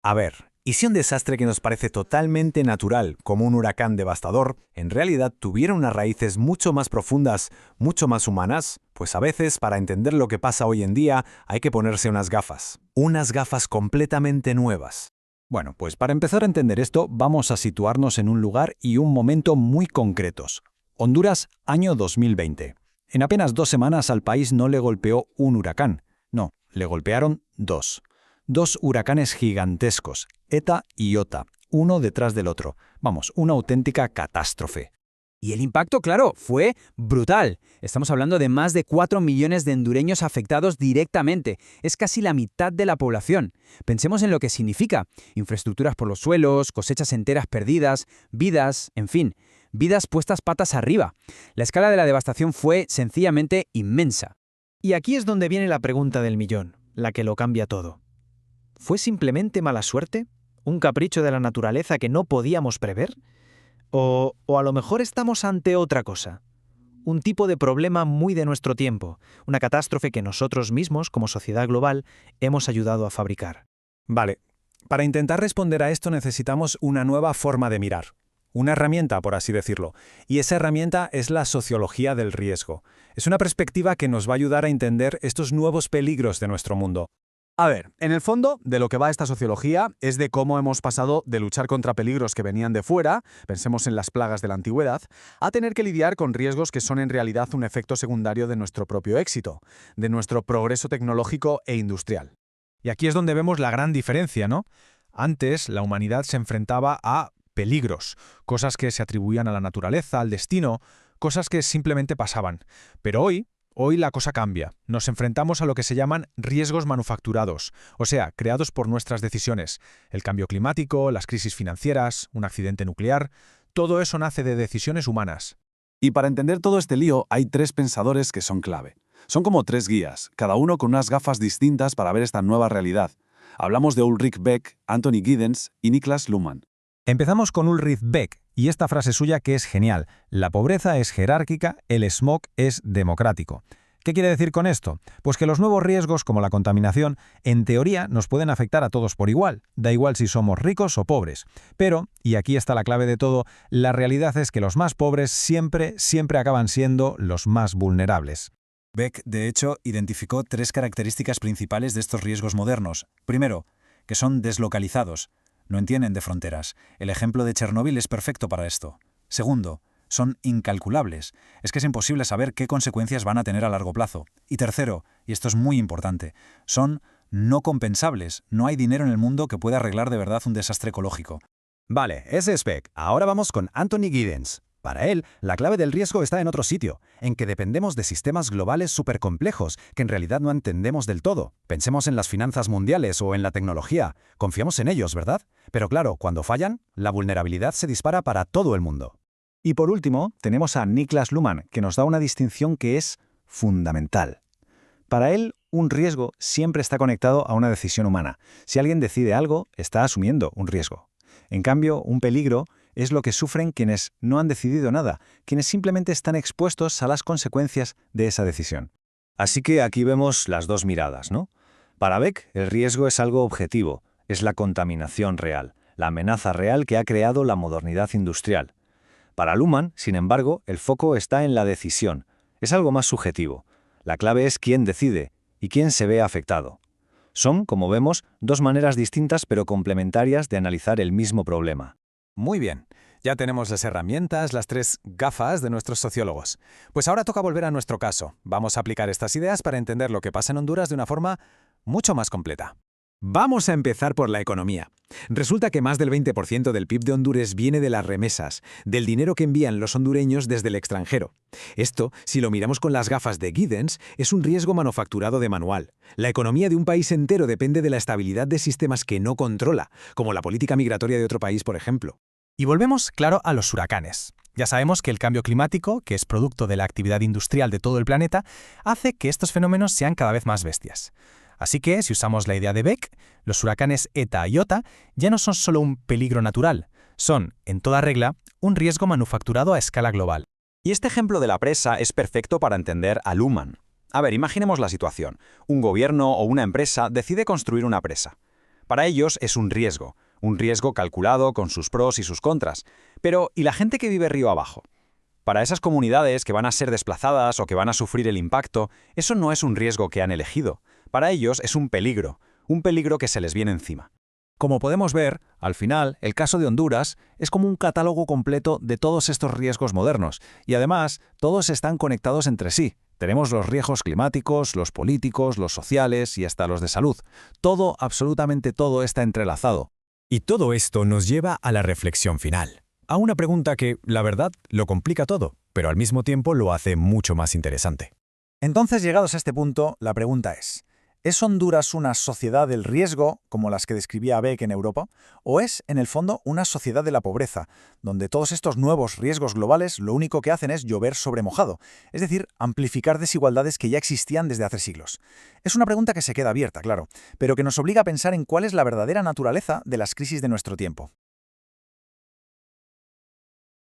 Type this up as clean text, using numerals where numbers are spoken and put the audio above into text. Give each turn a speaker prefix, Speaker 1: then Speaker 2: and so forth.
Speaker 1: A ver, ¿y si un desastre que nos parece totalmente natural, como un huracán devastador, en realidad tuviera unas raíces mucho más profundas, mucho más humanas? Pues a veces, para entender lo que pasa hoy en día, hay que ponerse unas gafas completamente nuevas.
Speaker 2: Bueno, pues para empezar a entender esto, vamos a situarnos en un lugar y un momento muy concretos. Honduras, año 2020. En apenas 2 semanas al país no le golpeó un huracán. No, le golpearon dos. Dos huracanes gigantescos, ETA y IOTA, uno detrás del otro. Vamos, una auténtica catástrofe.
Speaker 3: Y el impacto, claro, fue brutal. Estamos hablando de más de 4 millones de hondureños afectados directamente. Es casi la mitad de la población. Pensemos en lo que significa. Infraestructuras por los suelos, cosechas enteras perdidas, vidas, en fin, vidas puestas patas arriba. La escala de la devastación fue sencillamente inmensa.
Speaker 4: Y aquí es donde viene la pregunta del millón, la que lo cambia todo. ¿Fue simplemente mala suerte? ¿Un capricho de la naturaleza que no podíamos prever? ¿O a lo mejor estamos ante otra cosa? Un tipo de problema muy de nuestro tiempo, una catástrofe que nosotros mismos, como sociedad global, hemos ayudado a fabricar.
Speaker 1: Vale, para intentar responder a esto necesitamos una nueva forma de mirar. Una herramienta, por así decirlo. Y esa herramienta es la sociología del riesgo. Es una perspectiva que nos va a ayudar a entender estos nuevos peligros de nuestro mundo.
Speaker 5: A ver, en el fondo, de lo que va esta sociología es de cómo hemos pasado de luchar contra peligros que venían de fuera, pensemos en las plagas de la antigüedad, a tener que lidiar con riesgos que son en realidad un efecto secundario de nuestro propio éxito, de nuestro progreso tecnológico e industrial.
Speaker 6: Y aquí es donde vemos la gran diferencia, ¿no? Antes, la humanidad se enfrentaba a peligros, cosas que se atribuían a la naturaleza, al destino, cosas que simplemente pasaban. Pero hoy la cosa cambia. Nos enfrentamos a lo que se llaman riesgos manufacturados, o sea, creados por nuestras decisiones. El cambio climático, las crisis financieras, un accidente nuclear, todo eso nace de decisiones humanas.
Speaker 5: Y para entender todo este lío hay tres pensadores que son clave. Son como tres guías, cada uno con unas gafas distintas para ver esta nueva realidad. Hablamos de Ulrich Beck, Anthony Giddens y Niklas Luhmann.
Speaker 2: Empezamos con Ulrich Beck y esta frase suya que es genial. La pobreza es jerárquica, el smog es democrático. ¿Qué quiere decir con esto? Pues que los nuevos riesgos, como la contaminación, en teoría nos pueden afectar a todos por igual. Da igual si somos ricos o pobres. Pero, y aquí está la clave de todo, la realidad es que los más pobres siempre acaban siendo los más vulnerables.
Speaker 7: Beck, de hecho, identificó tres características principales de estos riesgos modernos. Primero, que son deslocalizados. No entienden de fronteras. El ejemplo de Chernóbil es perfecto para esto. Segundo, son incalculables. Es que es imposible saber qué consecuencias van a tener a largo plazo. Y tercero, y esto es muy importante, son no compensables. No hay dinero en el mundo que pueda arreglar de verdad un desastre ecológico.
Speaker 8: Vale, ese es Beck. Ahora vamos con Anthony Giddens. Para él, la clave del riesgo está en otro sitio, en que dependemos de sistemas globales supercomplejos que en realidad no entendemos del todo. Pensemos en las finanzas mundiales o en la tecnología. Confiamos en ellos, ¿verdad? Pero claro, cuando fallan, la vulnerabilidad se dispara para todo el mundo.
Speaker 2: Y por último, tenemos a Niklas Luhmann, que nos da una distinción que es fundamental. Para él, un riesgo siempre está conectado a una decisión humana. Si alguien decide algo, está asumiendo un riesgo. En cambio, un peligro es lo que sufren quienes no han decidido nada, quienes simplemente están expuestos a las consecuencias de esa decisión.
Speaker 1: Así que aquí vemos las dos miradas, ¿no? Para Beck, el riesgo es algo objetivo, es la contaminación real, la amenaza real que ha creado la modernidad industrial. Para Luhmann, sin embargo, el foco está en la decisión, es algo más subjetivo. La clave es quién decide y quién se ve afectado. Son, como vemos, dos maneras distintas pero complementarias de analizar el mismo problema.
Speaker 6: Muy bien, ya tenemos las herramientas, las tres gafas de nuestros sociólogos. Pues ahora toca volver a nuestro caso. Vamos a aplicar estas ideas para entender lo que pasa en Honduras de una forma mucho más completa.
Speaker 1: Vamos a empezar por la economía. Resulta que más del 20% del PIB de Honduras viene de las remesas, del dinero que envían los hondureños desde el extranjero. Esto, si lo miramos con las gafas de Giddens, es un riesgo manufacturado de manual. La economía de un país entero depende de la estabilidad de sistemas que no controla, como la política migratoria de otro país, por ejemplo.
Speaker 6: Y volvemos, claro, a los huracanes. Ya sabemos que el cambio climático, que es producto de la actividad industrial de todo el planeta, hace que estos fenómenos sean cada vez más bestias. Así que, si usamos la idea de Beck, los huracanes ETA y IOTA ya no son solo un peligro natural, son, en toda regla, un riesgo manufacturado a escala global.
Speaker 8: Y este ejemplo de la presa es perfecto para entender a Luhmann. A ver, imaginemos la situación. Un gobierno o una empresa decide construir una presa.
Speaker 5: Para ellos es un riesgo calculado con sus pros y sus contras. Pero, ¿y la gente que vive río abajo? Para esas comunidades que van a ser desplazadas o que van a sufrir el impacto, eso no es un riesgo que han elegido. Para ellos es un peligro que se les viene encima.
Speaker 2: Como podemos ver, al final, el caso de Honduras es como un catálogo completo de todos estos riesgos modernos, y además, todos están conectados entre sí. Tenemos los riesgos climáticos, los políticos, los sociales y hasta los de salud. Todo, absolutamente todo, está entrelazado.
Speaker 9: Y todo esto nos lleva a la reflexión final, a una pregunta que, la verdad, lo complica todo, pero al mismo tiempo lo hace mucho más interesante.
Speaker 2: Entonces, llegados a este punto, la pregunta ¿es Honduras una sociedad del riesgo, como las que describía Beck en Europa, o es, en el fondo, una sociedad de la pobreza, donde todos estos nuevos riesgos globales lo único que hacen es llover sobre mojado, es decir, amplificar desigualdades que ya existían desde hace siglos? Es una pregunta que se queda abierta, claro, pero que nos obliga a pensar en cuál es la verdadera naturaleza de las crisis de nuestro tiempo.